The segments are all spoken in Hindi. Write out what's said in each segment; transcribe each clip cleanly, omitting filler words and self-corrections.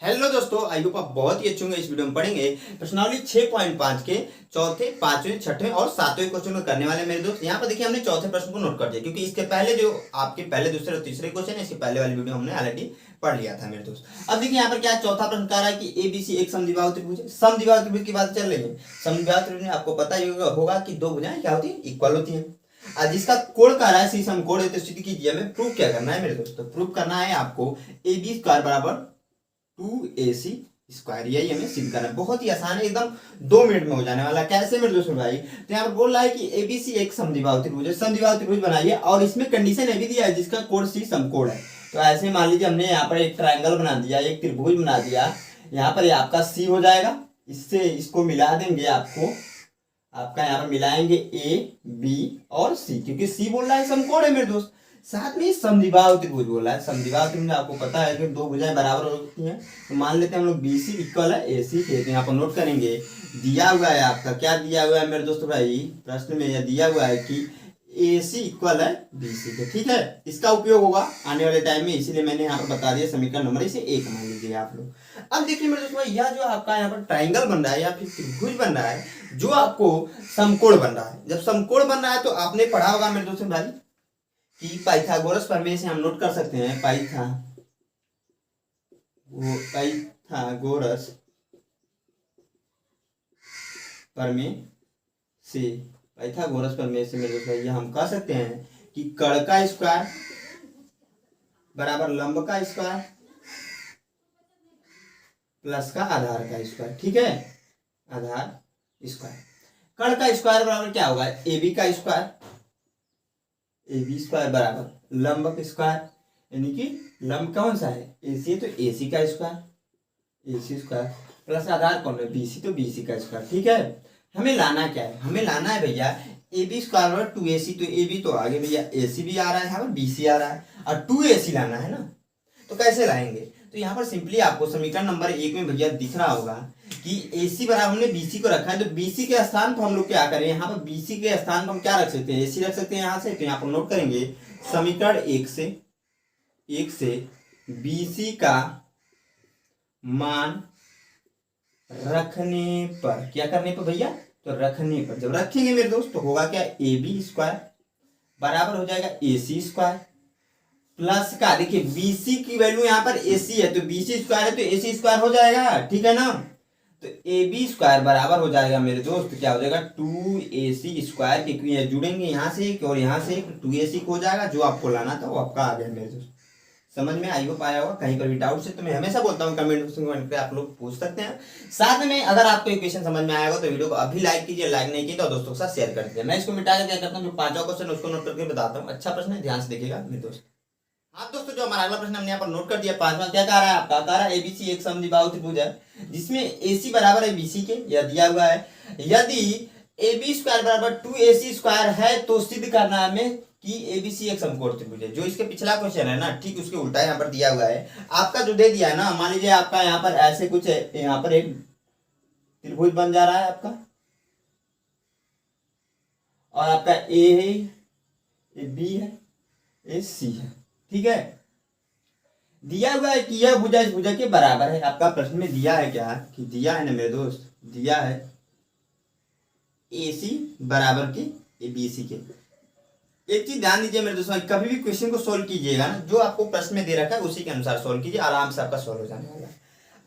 हेलो दोस्तों, आई होप आप बहुत ही अच्छे होंगे। इस वीडियो में पढ़ेंगे प्रश्नावली 6.5 के चौथे, पांचवें, छठे और सातवें क्वेश्चन को करने वाले मेरे दोस्त। यहाँ पर देखिए हमने चौथे प्रश्न को नोट कर दिया, क्योंकि इसके पहले जो आपके पहले, दूसरे और तीसरे क्वेश्चन है, इसके पहले वाली वीडियो हमने ऑलरेडी पढ़ लिया था मेरे दोस्त। अब देखिए यहाँ पर क्या है, चौथा प्रश्न कह रहा है कि एबीसी एक समद्विबाहु त्रिभुज है। समद्विबाहु त्रिभुज की बात चल रही है। समद्विबाहु त्रिभुज में आपको पता ही होगा कि दो भुजाएं क्या होती है, इक्वल होती है। और जिसका कोण कह रहा है सी समकोण है, तो स्थिति कीजिए हमें प्रूव क्या करना है मेरे दोस्तों। प्रूव करना है आपको AB स्क्वायर बराबर 2AC स्क्वायर, यही हमें सिद्ध करना है। बहुत ही आसान है, एकदम 2 मिनट में हो जाने वाला है। कैसे मेरे दोस्तों भाई, तो यहाँ पर बोल रहा है कि एबीसी एक समद्विबाहु त्रिभुज है। समद्विबाहु त्रिभुज बनाइए और इसमें कंडीशन ये भी दिया है जिसका कोण सी समकोण है। तो ऐसे मान लीजिए हमने यहाँ पर एक ट्रायंगल बना दिया, एक त्रिभुज बना दिया। यहाँ पर ये आपका सी हो जाएगा, इससे इसको मिला देंगे। आपका यहाँ पर मिलाएंगे ए बी और सी, क्योंकि सी बोल रहा है समकोण है मेरे दोस्त। साथ में समद्विबाहु त्रिभुज बोला है। समद्विबाहु त्रिभुज आपको पता है कि दो भुजाएं बराबर होती हैं। तो मान लेते हैं हम लोग BC इक्वल है AC के। तो यहाँ पर नोट करेंगे, दिया हुआ है आपका, क्या दिया हुआ है मेरे दोस्तों भाई, प्रश्न में यह दिया हुआ है कि AC इक्वल है BC के। ठीक है, इसका उपयोग होगा आने वाले टाइम में, इसीलिए मैंने यहाँ पर बता दिया समीकरण नंबर इसे 1 मान लीजिए आप लोग। अब देखिए मेरे दोस्तों, यह जो आपका यहाँ पर ट्राइंगल बन रहा है या फिर त्रिभुज बन रहा है, जो आपको समकोण बन रहा है। जब समकोण बन रहा है तो आपने पढ़ा होगा मेरे दोस्तों भाई कि पाइथागोरस प्रमेय से हम नोट कर सकते हैं। पाइथागोरस प्रमेय से, पाइथागोरस प्रमेय से मेरे दोस्तों ये हम कह सकते हैं कि कर्ण का स्क्वायर बराबर लंब का स्क्वायर प्लस का आधार का स्क्वायर। ठीक है, आधार स्क्वायर। कर्ण का स्क्वायर बराबर क्या होगा, AB का स्क्वायर, AB स्क्वायर बराबर लंब का स्क्वायर, यानी कि लंब कौन सा है, AC है तो AC का स्क्वायर, AC स्क्वायर प्लस आधार कौन है, BC, तो BC का स्क्वायर। ठीक है, हमें लाना क्या है, हमें लाना है भैया AB स्क्वायर बराबर 2AC। तो AB तो आगे भैया AC भी आ रहा है, यहाँ पर BC आ रहा है, और 2AC लाना है ना। तो कैसे लाएंगे, तो यहाँ पर सिंपली आपको समीकरण नंबर 1 में भैया दिख रहा होगा कि AC बराबर हमने BC को रखा है। तो BC के स्थान पर हम लोग क्या करें, यहाँ पर BC के स्थान पर हम क्या रख सकते हैं, AC रख सकते हैं यहाँ से। तो यहाँ पर नोट करेंगे समीकरण 1 से BC का मान रखने पर, क्या करने पर भैया, तो रखने पर। जब रखेंगे मेरे दोस्त तो होगा क्या, AB स्क्वायर बराबर हो जाएगा AC स्क्वायर प्लस का, देखिए BC की वैल्यू यहाँ पर AC है, तो BC स्क्वायर है तो AC स्क्वायर हो जाएगा। ठीक है ना, तो AB स्क्वायर बराबर हो जाएगा मेरे दोस्त, क्या हो जाएगा 2AC स्क्वायर, क्योंकि ये जुड़ेंगे यहाँ से एक और यहाँ से एक, 2AC हो जाएगा। जो आपको लाना था वो आपका आ गया मेरे दोस्त। समझ में आई हो पाया होगा। कहीं पर भी डाउट है तो मैं हमेशा बोलता हूँ कमेंट पे आप लोग पूछ सकते हैं। साथ में अगर आपको एक क्वेश्चन समझ में आया हो तो वीडियो को अभी लाइक कीजिए, लाइक नहीं किया तो दोस्तों के साथ शेयर कर दीजिए। मैं इसको मिटा के क्या करता हूँ, जो 5वां क्वेश्चन उसको नोट करके बताता हूँ। अच्छा प्रश्न है, ध्यान से देखिएगा मेरे दोस्त। हाँ दोस्तों, जो हमारा अगला प्रश्न हमने यहाँ पर नोट कर दिया 5वां, क्या कह रहा है आपका, कह रहा है ABC एक समद्विबाहु त्रिभुज है जिसमें AC बराबर है BC के, यह दिया हुआ है। यदि AB स्क्वायर बराबर 2AC स्क्वायर है तो सिद्ध करना है हमें कि ABC एक समकोण त्रिभुज है। जो इसके पिछला क्वेश्चन है ना, ठीक उसके उल्टा यहाँ पर दिया हुआ है। आपका जो दे दिया है ना, मान लीजिए आपका यहाँ पर ऐसे कुछ है, यहाँ पर एक त्रिभुज बन जा रहा है आपका, और आपका A है, ये B है, ये C है। ठीक है, दिया हुआ है कि यह भुजा इस भुजा के बराबर है। आपका प्रश्न में दिया है क्या, कि दिया है ना मेरे दोस्त, दिया है AC बराबर की BC के। एक चीज ध्यान दीजिए मेरे दोस्तों, कभी भी क्वेश्चन को सोल्व कीजिएगा ना, जो आपको प्रश्न में दे रखा है उसी के अनुसार सोल्व कीजिए, आराम से आपका सोल्व हो जाने वाला है।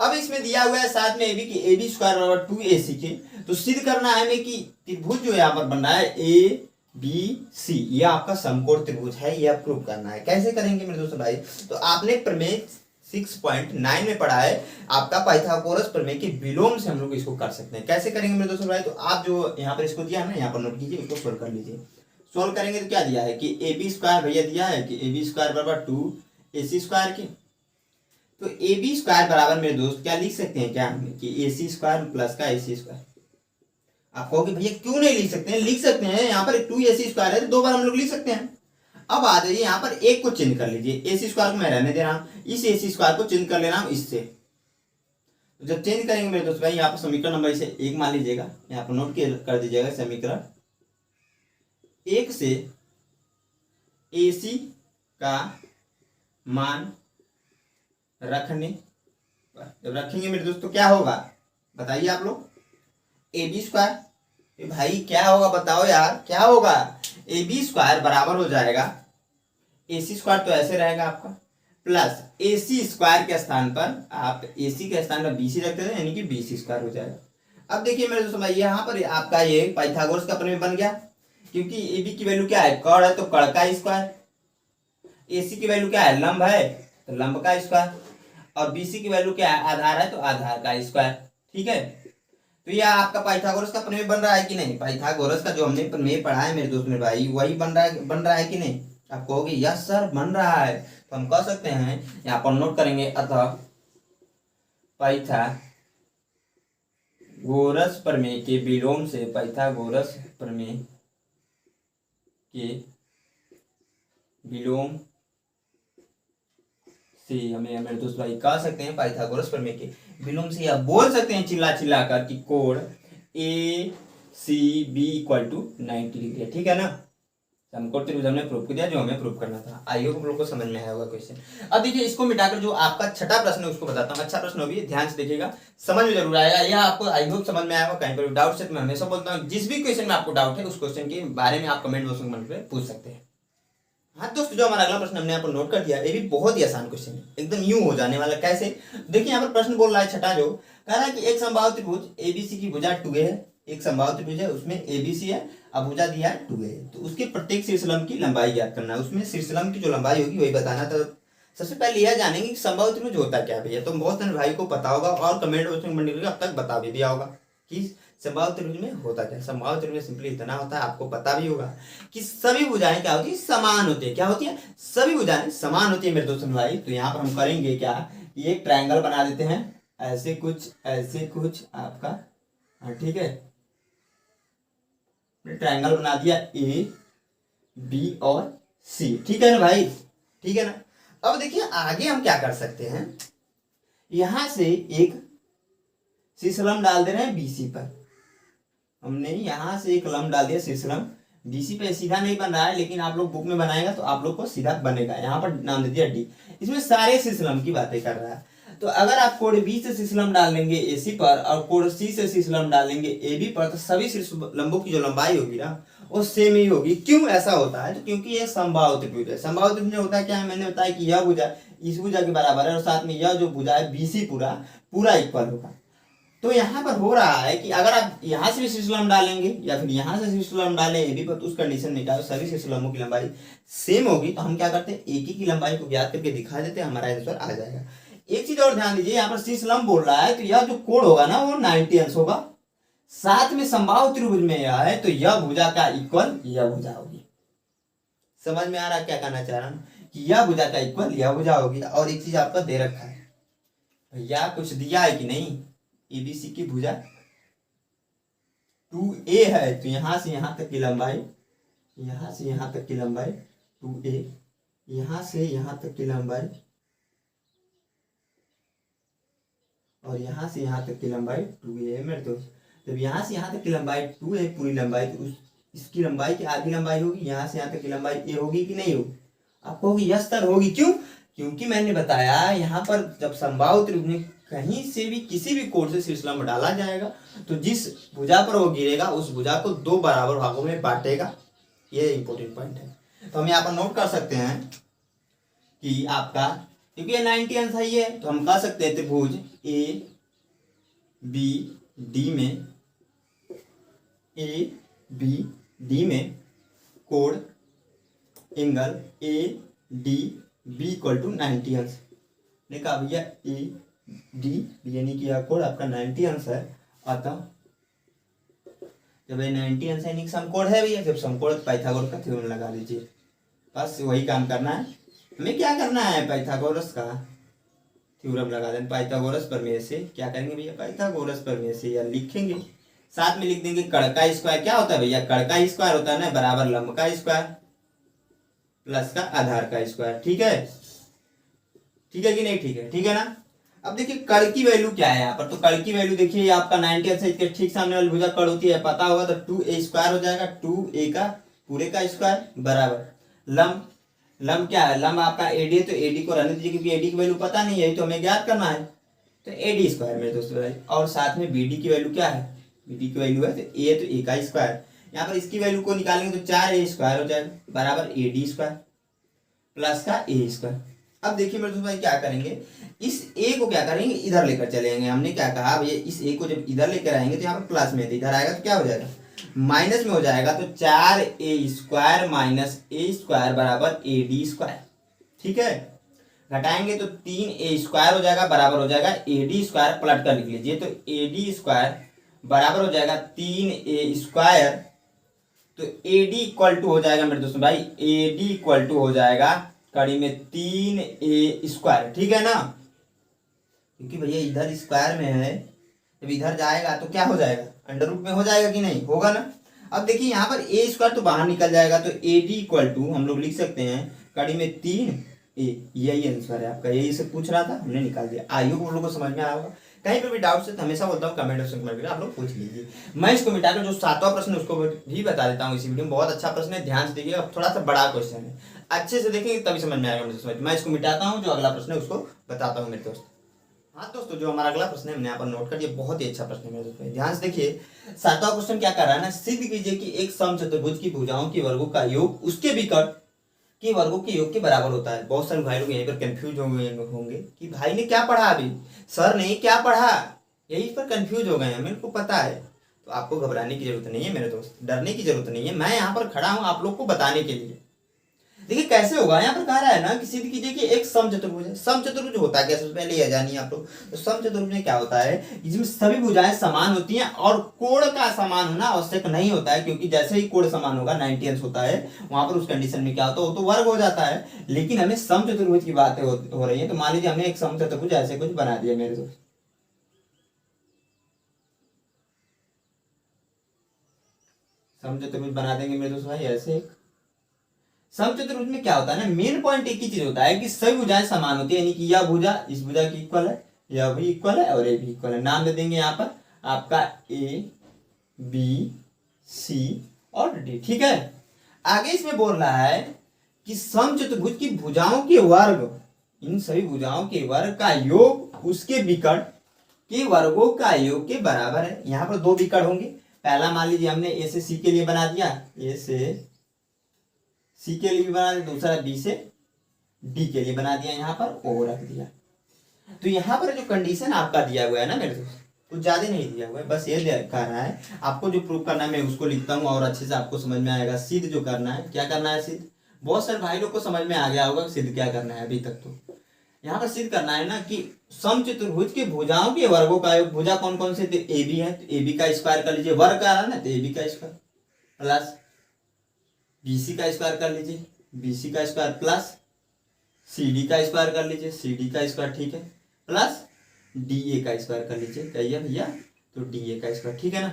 अब इसमें दिया हुआ है साथ में AB की AB स्क्वायर बराबर 2AC के। तो सिद्ध करना है हमें कि त्रिभुज जो यहाँ पर बन रहा है ABC, ये आपका समकोण त्रिभुज है, यह प्रूव करना है। कैसे करेंगे मेरे दोस्तों भाई, तो आपने प्रमेय 6.9 में पढ़ा है आपका पाइथागोरस प्रमेय के विलोम से हम लोग इसको कर सकते हैं। कैसे करेंगे मेरे दोस्तों भाई, तो आप जो यहाँ पर इसको दिया है ना, यहाँ पर नोट कीजिए, इसको सोल्व कर लीजिए। सोल्व करेंगे तो क्या दिया है कि AB स्क्वायर भैया दिया है कि AB स्क्वायर बराबर 2AC स्क्वायर के। तो AB स्क्वायर बराबर मेरे दोस्त क्या लिख सकते हैं, क्या कि AC स्क्वायर प्लस का AC स्क्वायर। आप कहोगे भैया क्यों नहीं लिख सकते हैं, लिख सकते हैं। यहाँ पर 2AC स्क्वायर है तो 2 बार हम लोग लिख सकते हैं। अब आ जाइए यहाँ पर एक को चेंज कर लीजिए, AC स्क्वायर को मैं रहने दे रहा हूँ, इस AC स्क्वायर को चेंज कर लेना हूँ इससे। तो जब चेंज करेंगे मेरे दोस्त भाई, यहाँ पर समीकरण नंबर इसे 1 मान लीजिएगा, यहाँ पर नोट कर दीजिएगा समीकरण 1 से AC का मान रखने पर जब रखेंगे मेरे दोस्तों क्या होगा बताइए आप लोग, ए बी स्क्वायर। भाई क्या होगा बताओ यार, क्या होगा, ए बी स्क्वायर बराबर हो जाएगा ए सी स्क्वायर, तो ऐसे रहेगा आपका, प्लस ए सी स्क्वायर के स्थान पर आप ए सी के स्थान पर बी सी रखते थे, यानी कि बी सी स्क्वायर हो जाएगा। अब देखिए मेरे दोस्तों भाई यहाँ पर आपका ये पाइथागोरस का प्रमेय बन गया, क्योंकि ए बी की वैल्यू क्या है, कर्ण है तो कर्ण का स्क्वायर, ए सी की वैल्यू क्या है, लंब है तो लंब का स्क्वायर, और बी सी की वैल्यू क्या है, आधार है तो आधार का स्क्वायर। ठीक है, तो ये आपका पाइथागोरस का प्रमेय बन रहा है कि नहीं, पाइथागोरस का जो हमने प्रमेय पढ़ा है मेरे दोस्त मेरे भाई वही बन रहा है कि नहीं। आप कहोगे यस सर बन रहा है, तो हम कह सकते हैं यहाँ पर नोट करेंगे, अतः पाइथागोरस प्रमेय के विलोम से, पाइथागोरस प्रमेय के विलोम से हमें मेरे दोस्त भाई कह सकते हैं, पाइथागोरस प्रमेय के विलोम से या बोल सकते हैं चिल्ला चिल्ला कर कि कोण A C B equal to 90 degree है। ठीक है ना, समकोण त्रिभुज हमने प्रूव कर दिया जो हमें प्रूव करना था। आई होप आप लोग को समझ में आया होगा क्वेश्चन। अब देखिए इसको मिटाकर जो आपका छठा प्रश्न है उसको बताता हूँ, अच्छा प्रश्न होगी, ध्यान से देखिएगा, समझ में जरूर आएगा, यह आपको आई होप समझ में आया होगा। कहीं पर डाउट से मैं हमेशा बोलता हूँ जिस भी क्वेश्चन में आपको डाउट है उस क्वेश्चन के बारे में आप कमेंट बॉक्स में पूछ सकते हैं। हाँ दोस्तों, जो हमारा अगला प्रश्न हमने यहाँ पर नोट कर दिया, ये भी बहुत ही आसान क्वेश्चन है, एकदम यूं हो जाने वाला। कैसे, देखिए यहाँ पर प्रश्न बोल रहा है छठा, जो कह रहा है कि एक समबाहु त्रिभुज एबीसी की भुजा 2a है, एक समबाहु त्रिभुज है उसमें एबीसी है, अब भुजा दिया है 2a है, तो उसके प्रत्येक शीर्षलंब की लंबाई ज्ञात करना है, उसमें शीर्षलंब की जो लंबाई होगी वही बताना। तो सबसे पहले यह जानेंगे कि समबाहु त्रिभुज होता क्या भैया, तो बहुत सारे भाई को पता होगा और कमेंट बॉक्स में अब तक बता भी दिया होगा कि समबाहु त्रिभुज में होता क्या। समबाहु त्रिभुज में सिंपली इतना होता है, आपको पता भी होगा कि सभी भुजाएं क्या होती है, समान होती है। क्या होती है, सभी भुजाएं समान होती है मेरे दोस्तों भाई। तो यहाँ पर हम करेंगे क्या, ये एक ट्रायंगल बना देते हैं, ऐसे कुछ आपका, ठीक है, ट्रायंगल बना दिया ए बी और सी। ठीक है ना भाई, ठीक है ना। अब देखिए आगे हम क्या कर सकते हैं, यहां से एक शीर्षलंब डाल दे रहे हैं बीसी पर, हमने यहां से एक लंब डाल दिया शीर्षलंब बीसी पे, सीधा नहीं बन रहा है लेकिन आप लोग बुक में बनाएगा तो आप लोग को सीधा बनेगा। यहाँ पर नाम दे दिया डी, इसमें सारे शीर्षलंब की बातें कर रहा है। तो अगर आप कोण बी से शीर्षलंब डाल देंगे एसी पर और कोण सी से शीर्षलंब डालेंगे एबी पर, तो सभी शीर्षलंबों की जो लंबाई होगी ना वो सेम ही होगी। क्यों ऐसा होता है, तो क्योंकि ये समबाहु त्रिभुज है। समबाहु त्रिभुज में होता है क्या है, मैंने बताया कि यह भुजा इस भुजा के बराबर है और साथ में यह जो भुजा है बीसी पूरा इक्वल होगा। तो यहाँ पर हो रहा है कि अगर आप यहाँ से भी शीर्षलंब डालेंगे या फिर यहाँ से शीर्षलंब डालें एबी पर, तो उस कंडीशन में क्या हो, सभी शीर्षलंबों की लंबाई सेम होगी। तो हम क्या करते हैं, एक ही की लंबाई को ज्ञात करके दिखा देते हैं, हमारा आंसर आ जाएगा। एक चीज और ध्यान दीजिए, यहाँ पर शीर्षलंब बोल रहा है तो यह जो कोण होगा ना वो 90 अंश होगा। साथ में समबाहु त्रिभुज में यह है तो यह भुजा का इक्वल यह भुजा होगी। समझ में आ रहा है क्या कहना चाह रहा हूं, कि यह भुजा का इक्वल यह भुजा होगी। और एक चीज आपका दे रखा है भैया, कुछ दिया है कि नहीं, एबीसी की भुजा 2a है तो यहां से यहां तक की लंबाई, यहां से यहां तक की लंबाई 2a, यहां से यहां तक की लंबाई और यहां से यहां तक की लंबाई 2a है मेरे दोस्त। जब यहां से यहां तक की लंबाई 2 है पूरी लंबाई, तो इसकी लंबाई की आधी लंबाई होगी, यहां से यहां तक की लंबाई a होगी कि नहीं होगी, आपको होगी, यस सर होगी। क्यों, क्योंकि मैंने बताया यहाँ पर जब समबाहु त्रिभुज में कहीं से भी किसी भी कोण से शीर्षलंब डाला जाएगा तो जिस भुजा पर वो गिरेगा उस भुजा को दो बराबर भागों में बांटेगा। ये इंपॉर्टेंट पॉइंट है। तो हम यहाँ पर नोट कर सकते हैं कि आपका, क्योंकि ये 90 अंश है ये, तो हम कह सकते हैं त्रिभुज ए बी डी में कोण angle A D B equal to 90 अंश ने कहा भैया ए डी बी, यानी कि यह कोण आपका 90 अंश है। अतः जब ये 90 अंश है समकोण है भैया, जब समकोण पाइथागोरस का थ्योरम लगा लीजिए, बस वही काम करना है हमें। क्या करना है, पाइथागोरस का थ्योरम लगा दें, पाइथागोरस प्रमेय से क्या करेंगे भैया, पाइथागोरस प्रमेय से या लिखेंगे, साथ में लिख देंगे कर्ण का स्क्वायर। क्या होता है भैया, कर्ण का स्क्वायर होता है ना बराबर लंब का स्क्वायर प्लस का आधार का स्क्वायर। ठीक है, ठीक है कि नहीं, ठीक है, ठीक है ना। अब देखिए कर्ण की वैल्यू क्या है यहाँ पर, तो कर्ण की वैल्यू देखिए आपका 90 अंश है, ठीक सामने वाली भुजा कर्ण होती है, पता होगा, तो 2a स्क्वायर हो जाएगा, 2a का पूरे का स्क्वायर बराबर लंब, लंब क्या है, लंब आपका एडी है तो एडी को रहने दीजिए क्योंकि एडी की वैल्यू पता नहीं है तो हमें ज्ञात करना है। तो तो ए डी स्क्वायर मेरे दोस्तों भाई, और साथ में बी डी की वैल्यू क्या है, बी डी की वैल्यू है तो ए का स्क्वायर, यहाँ पर इसकी वैल्यू को निकालेंगे तो 4a स्क्वायर हो जाएगा बराबर ए डी स्क्वायर प्लस का ए स्क्वायर। अब देखिए मेरे दोस्तों भाई क्या करेंगे, इस ए को क्या करेंगे इधर लेकर चलेंगे। हमने क्या कहा भैया, इस ए को जब इधर लेकर आएंगे तो यहाँ पर प्लस में, इधर आएगा तो क्या हो जाएगा माइनस में हो जाएगा, तो 4a स्क्वायर माइनस ए स्क्वायर बराबर ए डी स्क्वायर। ठीक है, घटाएंगे तो 3a स्क्वायर हो जाएगा बराबर हो जाएगा ए डी स्क्वायर, पलट कर लिख लीजिए तो ए डी स्क्वायर बराबर हो जाएगा 3a स्क्वायर, तो ए डी इक्वल टू हो जाएगा मेरे दोस्तों भाई, ए डी इक्वल टू हो जाएगा कड़ी में 3a स्क्वायर। ठीक है ना, क्योंकि भैया इधर स्क्वायर में है, जब इधर जाएगा तो क्या हो जाएगा अंडर रूट में हो जाएगा कि नहीं, होगा ना। अब देखिए यहाँ पर ए स्क्वायर तो बाहर निकल जाएगा, तो ए डी इक्वल टू हम लोग लिख सकते हैं कड़ी में 3a, यही आंसर है आपका, यही से पूछ रहा था हमने निकाल दिया। आइए आप लोगों को समझ में आया होगा, कहीं पर भी डाउट से तो हमेशा बोलता हूँ कमेंट सेक्शन में आप लोग पूछ लीजिए। मैं इसको मिटाकर जो 7वां प्रश्न उसको भी बता देता हूँ इसी वीडियो में, बहुत अच्छा प्रश्न है, ध्यान से देखिएगा, थोड़ा सा बड़ा क्वेश्चन है, अच्छे से देखेंगे तभी समझ में आएगा मेरे दोस्त। मैं इसको मिटाता हूँ, जो अगला प्रश्न है उसको बताता हूँ मेरे दोस्त। हाँ दोस्तों, जो हमारा अगला प्रश्न है हमने यहाँ पर नोट कर दिया, बहुत ही अच्छा प्रश्न है मेरे दोस्तों, ध्यान से देखिए। 7वां क्वेश्चन क्या कर रहा है ना, सिद्ध कीजिए कि एक समचतुर्भुज की भुजाओं के वर्गों का योग उसके विकर्ण के वर्गों के योग के बराबर होता है। बहुत सारे भाई लोग यहीं पर कंफ्यूज होंगे कि भाई ने क्या पढ़ा, अभी सर ने क्या पढ़ा, यही पर कंफ्यूज हो गए हैं, मेरे को पता है। तो आपको घबराने की जरूरत नहीं है मेरे दोस्त, डरने की जरूरत नहीं है, मैं यहाँ पर खड़ा हूँ आप लोग को बताने के लिए। देखिए कैसे होगा, यहाँ पर कह रहा है ना कि सिद्ध कीजिए कि एक समचतुर्भुज है। समचतुर्भुज होता है क्या, सबसे पहले यह जानिए आप लोग। तो समचतुर्भुज में क्या होता है, इसमें सभी भुजाएं समान होती हैं और कोण का समान होना आवश्यक नहीं होता है, क्योंकि जैसे ही कोण समान होगा 90 अंश होता है, वहां पर उस कंडीशन में क्या होता है, वो तो वर्ग हो जाता है। लेकिन हमें समचतुर्भुज की बातें हो रही है, तो मान लीजिए हमने एक समचतुर्भुज ऐसे कुछ बना दिया मेरे दोस्त, समचतुर्भुज बना देंगे मेरे दोस्त भाई ऐसे। समचतुर्भुज में क्या होता है ना, मेन पॉइंट एक ही चीज होता है कि सभी भुजाएं समान होती है, यानी कि यह भुजा इस भुजा की इक्वल है, यह भी इक्वल है और ये भी इक्वल है। नाम दे देंगे यहाँ पर आपका ए बी सी और डी। ठीक है, आगे इसमें बोल रहा है कि समचतुर्भुज की भुजाओं के वर्ग, इन सभी भुजाओं के वर्ग का योग उसके विकर्ण के वर्गों का योग के बराबर है। यहाँ पर दो विकर्ण होंगे, पहला मान लीजिए हमने ए से सी के लिए बना दिया, ए से सी के लिए बना दिया, दूसरा बी से डी के लिए बना दिया, यहाँ पर ओ रख दिया। तो यहाँ पर जो कंडीशन आपका दिया हुआ है ना मेरे दोस्त, कुछ ज्यादा नहीं दिया हुआ है, बस ये कह रहा है आपको जो प्रूव करना है मैं उसको लिखता हूँ और अच्छे से आपको समझ में आएगा। सिद्ध जो करना है, क्या करना है सिद्ध, बहुत सारे भाई लोग को समझ में आ गया होगा सिद्ध क्या करना है अभी तक। तो यहाँ पर सिद्ध करना है ना कि समचतुर्भुज के भुजाओं के वर्गों का योग, भुजा कौन कौन से, ए बी है तो ए बी का स्क्वायर कर लीजिए, वर्ग का रहा ना तो ए बी का स्क्वायर प्लस बीसी का स्क्वायर कर लीजिए, बीसी का स्क्वायर प्लस सीडी का स्क्वायर कर लीजिए, सीडी का स्क्वायर ठीक है, प्लस डीए का स्क्वायर कर लीजिए, कहिए भैया तो डीए का स्क्वायर। ठीक है ना,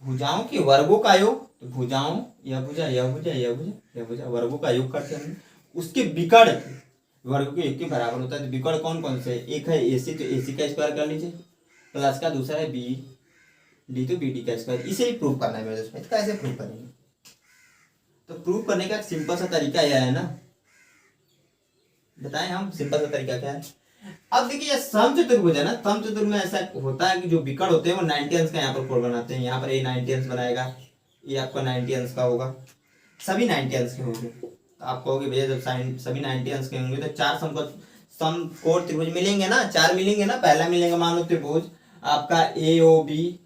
भुजाओं के वर्गों का योग, तो भुजाओं यह भुजा यह भुजा यह भुजा यह भुजा वर्गों का योग करते हैं, उसके विकर्ण वर्ग के योग के बराबर होता है। तो विकर्ण कौन कौन से, एक है एसी तो एसी का स्क्वायर कर लीजिए, प्लस का दूसरा है बी डी तो बी डी का स्क्वायर। इसे ही प्रूव करना है मेरे दोस्त, कैसे प्रूव करेंगे, तो प्रूव करने का एक सिंपल सा तरीका यह है ना, बताएं हम सिंपल सा तरीका क्या है। अब देखिए ये समचतुर्भुज है ना, समचतुर्भुज में ऐसा होता है कि जो विकर्ण होते हैं वो 90 अंश का यहाँ पर कोण बनाते हैं, यहाँ पर ये 90 अंश बनाएगा, ये आपका 90 अंश का होगा, सभी 90 अंश के होंगे। तो आप कहोगे भैया जब सभी 90 अंश के होंगे तो चार समकोण त्रिभुज मिलेंगे ना, चार मिलेंगे ना। पहला मिलेगा मान लो त्रिभुज आपका ए ओ बी,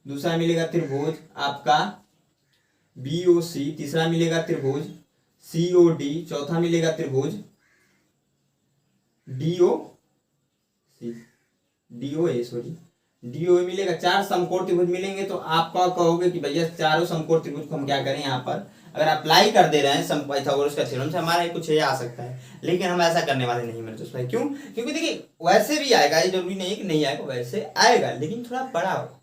दूसरा मिलेगा त्रिभुज आपका बी ओ सी, तीसरा मिलेगा त्रिभुज सी ओ डी, चौथा मिलेगा त्रिभुज डी ओ सी, डी ओ ए सॉरी डी ओ ए मिलेगा। चार समकोण त्रिभुज मिलेंगे। तो आप कहोगे कि भैया चारों समकोण त्रिभुज को हम क्या करें, यहाँ पर अगर अप्लाई कर दे रहे हैं पाइथागोरस का थ्योरम से हमारा कुछ ये आ सकता है, लेकिन हम ऐसा करने वाले नहीं मेरे दोस्त भाई। क्यों, क्योंकि देखिए वैसे भी आएगा, ये जरूरी नहीं कि नहीं आएगा, वैसे आएगा लेकिन थोड़ा बड़ा होगा।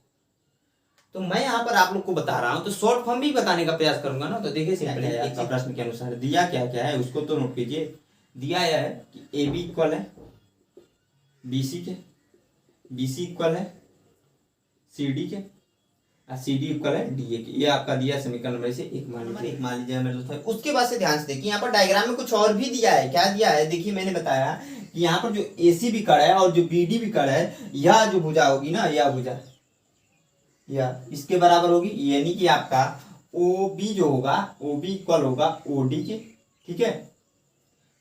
तो मैं यहाँ पर आप लोग को बता रहा हूँ तो शॉर्ट फॉर्म भी बताने का प्रयास करूंगा ना। तो देखिए सिंपल है, आपका प्रश्न के अनुसार दिया क्या क्या है उसको तो नोट कीजिए। दिया यह है कि ए बी इक्वल है बी सी के, बी सी इक्वल है सी डी के, सी डी इक्वल है डी ए के। ये आपका दिया समीकरण नंबर से एक मान लीजिए मेरे दोस्तों। उसके बाद से ध्यान से देखिए, यहाँ पर डायग्राम में कुछ और भी दिया है। क्या दिया है देखिए, मैंने बताया कि यहाँ पर जो AC भी कड़ है और जो BD भी कड़ है, यह जो भुजा होगी ना, यह भुजा यह इसके बराबर होगी, यानी कि आपका OB जो होगा, OB इक्वल होगा OD के। ठीक है,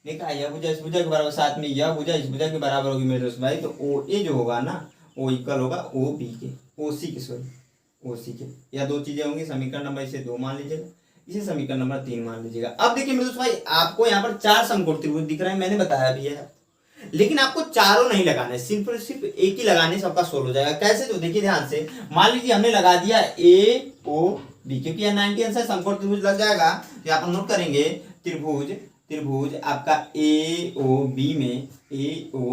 देखा, यह भुजा इस भुजा के बराबर, साथ में यह भुजा इस भुजा के बराबर होगी मेरे दोस्त भाई। तो OA जो होगा ना, वो इक्वल होगा OB के, OC के, सॉरी OC के। यह दो चीजें होंगी। समीकरण नंबर इसे 2 मान लीजिएगा, इसे समीकरण नंबर 3 मान लीजिएगा। अब देखिए मेरे दोस्त भाई, आपको यहाँ पर 4 समकोण त्रिभुज दिख रहे हैं, मैंने बताया भी है, लेकिन आपको चारों नहीं लगाने, सिर्फ और सिर्फ एक ही लगाने से आपका सोल्व हो जाएगा। कैसे? तो देखिए ध्यान से, मान लीजिए हमने लगा दिया AOB, क्योंकि यह 90 आंसर समकोण त्रिभुज लग जाएगा। तो यहाँ पर नोट करेंगे, त्रिभुज आपका AOB में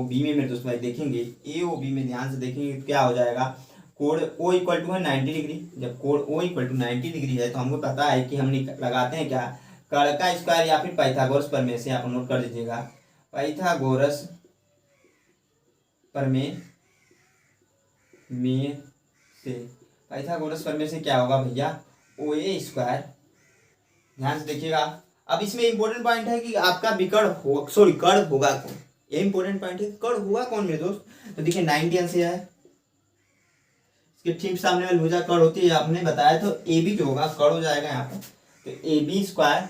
मेरे दोस्त भाई देखेंगे, AOB में ध्यान से देखेंगे क्या हो जाएगा। कोण O इक्वल टू है 90 डिग्री। जब कोण O इक्वल टू 90 डिग्री है तो हमको पता है कि हम लगाते हैं क्या, कर्ण का स्क्वायर या फिर पाइथागोरस प्रमेय से। आप नोट कर दीजिएगा, पाइथागोरस प्रमेय से क्या होगा भैया, OA स्क्वायर। ध्यान से देखिएगा। अब इसमें इंपॉर्टेंट पॉइंट है कि आपका विकर्ण हो, सॉरी कर्ण होगा कौन, ये इंपॉर्टेंट पॉइंट है, कर्ण होगा कौन मेरे दोस्त। तो देखिए 90 अंश है, इसके ठीक सामने वाली भुजा कर्ण होती है, आपने बताया। तो AB जो होगा कर्ण हो जाएगा यहाँ पर, तो AB स्क्वायर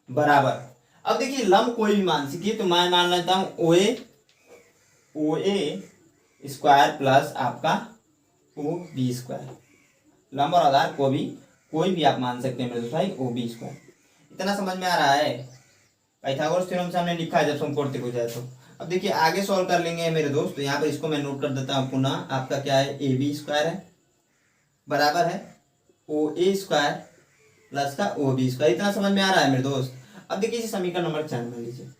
बराबर। अब देखिए लंब कोई भी मान सकती है, तो मैं मान लेता हूँ OA स्क्वायर प्लस आपका OB स्क्वायर। लंब और आधार कोई भी आप मान सकते हैं मेरे दोस्त भाई, OB स्क्वायर। इतना समझ में आ रहा है? पाइथागोरस थ्योरम से हमने लिखा है जब समकोण त्रिभुज है। तो अब देखिए आगे सॉल्व कर लेंगे मेरे दोस्त। तो यहाँ पर इसको मैं नोट कर देता हूँ पुनः। आपका क्या है, AB स्क्वायर है बराबर है OA स्क्वायर प्लस का OB स्क्वायर। इतना समझ में आ रहा है मेरे दोस्त? अब देखिए इसे समीकरण नंबर 4 मान लीजिए।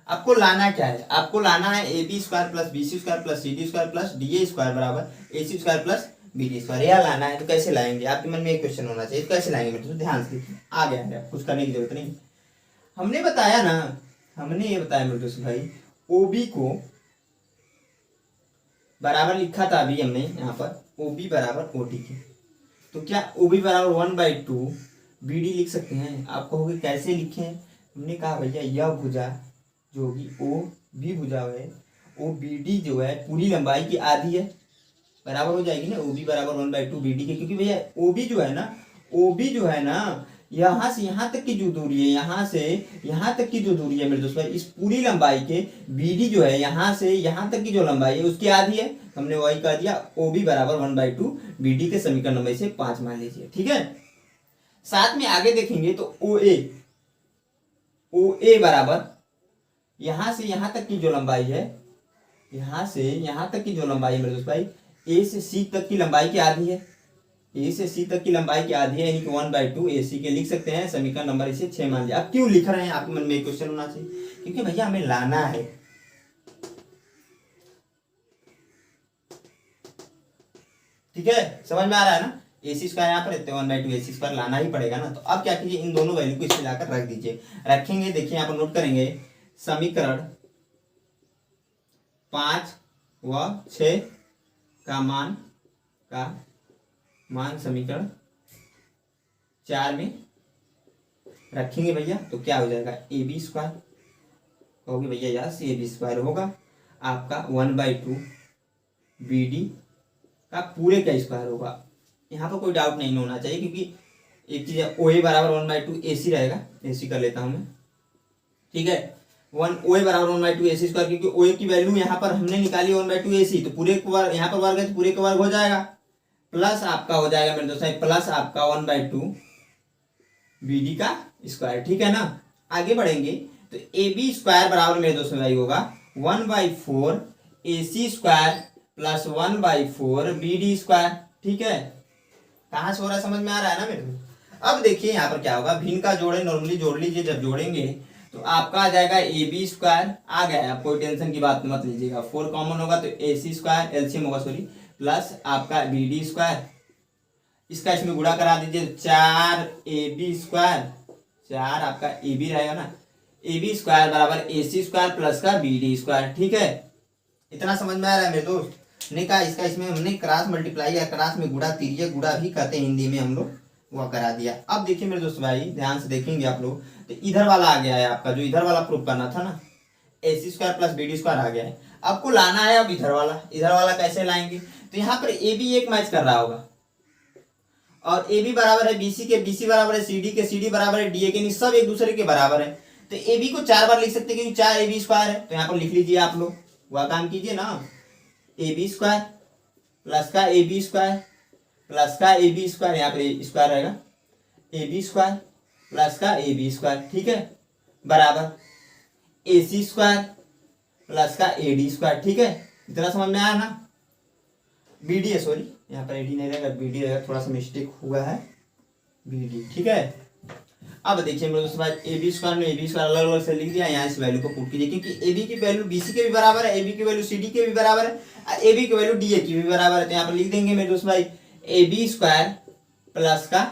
आपको लाना क्या है, आपको लाना है AB square plus BC square plus CD square plus DA square बराबर AC square plus BD square. यह लाना है। तो कैसे लाएंगे, आपके मन में एक क्वेश्चन होना चाहिए, कैसे लाएंगे मेरे दोस्त? ध्यान से देखिए, आ गया है, कुछ करने की जरूरत नहीं। हमने बताया ना, हमने ये बताया मेरे दोस्त भाई, OB को बराबर लिखा था अभी हमने यहाँ पर, OB बराबर OD के। तो क्या OB बराबर 1/2 BD लिख सकते हैं? आप कहोगे कैसे लिखें? हमने कहा भैया यह भुजा जो होगी OB भुजा है, OBD जो है पूरी लंबाई की आधी है, बराबर हो जाएगी ना OB बराबर 1/2 BD के। क्योंकि भैया OB जो है ना, यहाँ से यहाँ तक की जो दूरी है, यहाँ से यहाँ तक की जो दूरी है मेरे दोस्त भाई, इस पूरी लंबाई के BD जो है यहाँ से यहाँ तक की जो लंबाई है उसकी आधी है। हमने वही कह दिया, OB बराबर 1/2 BD के। समीकरण नंबर से 5 मान लीजिए। ठीक है, साथ में आगे देखेंगे तो OA बराबर यहाँ से यहाँ तक की जो लंबाई है, यहाँ से यहाँ तक की जो लंबाई है मेरे दोस्त भाई, A से C तक की लंबाई की आधी है, A से C तक की लंबाई की आधी है, यानी कि 1/2 AC के लिख सकते हैं। समीकरण नंबर इसे 6 मान लिया। अब क्यों लिख रहे हैं, आपके मन में एक क्वेश्चन होना चाहिए, क्योंकि भैया हमें लाना है। ठीक है, समझ में आ रहा है ना? AC स्क्वायर यहाँ पर 1/2 AC स्क्वायर लाना ही पड़ेगा ना। तो अब क्या कीजिए, इन दोनों वैल्यू को इसमें लाकर रख दीजिए। रखेंगे, देखिए यहाँ पर नोट करेंगे, समीकरण 5 व 6 का मान समीकरण 4 में रखेंगे भैया। तो क्या हो जाएगा, AB स्क्वायर, कहोगे भैया यस AB स्क्वायर होगा आपका 1/2 BD का पूरे का स्क्वायर होगा। यहाँ पर कोई डाउट नहीं होना चाहिए, क्योंकि एक चीज है, OA बराबर 1/2 AC रहेगा, AC कर लेता हूं मैं। ठीक है, OA बराबर 1/2 AC स्क्वायर, क्योंकि OA की वैल्यू यहाँ पर हमने निकाली 1/2 AC, तो पूरे को वर्ग, यहाँ पर वर्ग है तो पूरे का वर्ग हो जाएगा, प्लस आपका हो जाएगा मेरे दोस्त, प्लस आपका 1/2 BD का स्क्वायर। ठीक है ना, आगे बढ़ेंगे तो AB स्क्वायर बराबर मेरे दोस्त भाई होगा 1/4 AC square plus 1/4 BD square. ठीक है, कहाँ से हो रहा है, समझ में आ रहा है ना मेरे को? अब देखिए यहाँ पर क्या होगा, भिन्न का जोड़े नॉर्मली जोड़ लीजिए, जब जोड़ेंगे तो आपका आ जाएगा AB स्क्वायर, आ गया है, आप कोई टेंशन की बात मत लीजिएगा। 4 कॉमन होगा तो AC स्क्वायर LCM होगा, सॉरी, प्लस आपका BD स्क्वायर, इसका इसमें गुणा करा दीजिए, 4 AB स्क्वायर, 4 आपका AB रहेगा ना, AB स्क्वायर बराबर AC स्क्वायर प्लस का BD स्क्वायर। ठीक है, इतना समझ में आ रहा है मेरे दोस्त? ने कहा इसका इसमें हमने क्रॉस मल्टीप्लाई या क्रॉस में गुणा, तिर्यक गुणा भी कहते हैं हिंदी में हम लोग, वह करा दिया। अब देखिए मेरे दोस्त भाई, ध्यान से देखेंगे आप लोग, तो इधर वाला आ गया है आपका, जो इधर वाला प्रूफ करना था ना, AC square plus BD square आ गया है। आपको लाना है अब इधर वाला कैसे लाएंगे, तो यहाँ पर AB एक मैच कर रहा होगा और AB बराबर है BC के, BC बराबर है CD के, CD बराबर है DA के, सब एक दूसरे के बराबर है। तो AB को 4 बार लिख सकते हैं क्योंकि 4 AB स्क्वायर है, तो यहाँ पर लिख लीजिए आप लोग, वह काम कीजिए ना, AB स्क्वायर प्लस का AB स्क्वायर प्लस का AB स्क्वायर, यहाँ पर स्क्वायर रहेगा, AB स्क्वायर प्लस का AB स्क्वायर, ठीक है, बराबर AC स्क्वायर प्लस का AD स्क्वायर, ठीक है, इतना समझ में आया ना। BD है, सॉरी यहाँ पर AD नहीं रहेगा, BD रहेगा, थोड़ा सा मिस्टेक हुआ है, BD, ठीक है। अब देखिए मेरे दोस्तों भाई AB स्क्वायर में AB स्क्वायर अलग अलग से लिख दिया, यहाँ इस वैल्यू को पुट कीजिए क्योंकि AB की वैल्यू BC के भी बराबर है, AB की वैल्यू CD के भी बराबर है और AB की वैल्यू DA की भी बराबर है। तो यहाँ पर लिख देंगे मेरे दोस्त भाई AB स्क्वायर प्लस का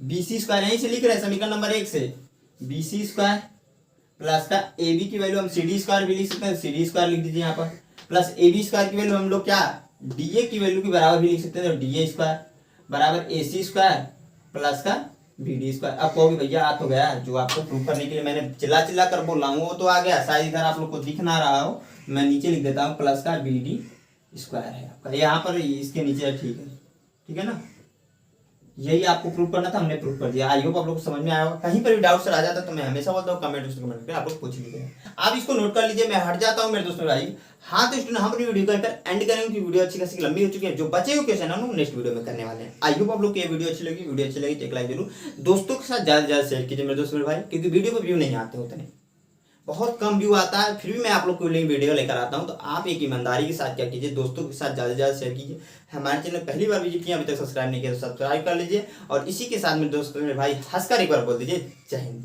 BC स्क्वायर, यहीं से लिख रहे हैं समीकरण नंबर 1 से, BC स्क्वायर प्लस का AB की वैल्यू हम CD स्क्वायर भी लिख सकते हैं, CD स्क्वायर लिख दीजिए यहाँ पर, प्लस AB स्क्वायर की वैल्यू हम लोग क्या DA की वैल्यू के बराबर भी लिख सकते हैं, तो DA स्क्वायर बराबर AC स्क्वायर प्लस का BD स्क्वायर। अब कहोगे भैया आ तो गया, जो आपको प्रूव करने के लिए मैंने चिल्ला कर बोल रहा हूँ वो तो आ गया, शायद इधर आप लोग को दिख ना रहा हो, मैं नीचे लिख देता हूँ प्लस का BD स्क्वायर है आपका, यहाँ पर इसके नीचे, ठीक है ना, यही आपको प्रूव करना था, हमने प्रूव कर दिया। आई होप आप लोग को समझ में आया होगा। कहीं पर भी डाउट सर आ जाता तो मैं हमेशा बोलता हूँ कमेंट करके आप लोग पूछ लीजिए। आप इसको नोट कर लीजिए, मैं हट जाता हूँ मेरे दोस्तों भाई। हाँ तो स्टूडेंट हम अपनी वीडियो को एंड करेंगे क्योंकि वीडियो अच्छी खासी लंबी हो चुकी है, जो बचे हुए क्वेश्चन है नेक्स्ट वीडियो में करने वाले हैं। आई होप आप लोग को ये वीडियो अच्छी लगी, वीडियो अच्छी लगी तो एक लाइक जरूर दोस्तों के साथ ज्यादा से ज्यादा शेयर कीजिए मेरे दोस्तों भाई, क्योंकि वीडियो पर व्यू नहीं आते होते हैं, बहुत कम व्यू आता है, फिर भी मैं आप लोग को वीडियो लेकर आता हूं, तो आप एक ईमानदारी के साथ क्या कीजिए, दोस्तों के साथ ज़्यादा से ज़्यादा शेयर कीजिए। हमारे चैनल पहली बार विजिट किया, अभी तक सब्सक्राइब नहीं किया तो सब्सक्राइब कर लीजिए, और इसी के साथ मेरे दोस्तों मेरे भाई हंसकर एक बार बोल दीजिए जय हिंद।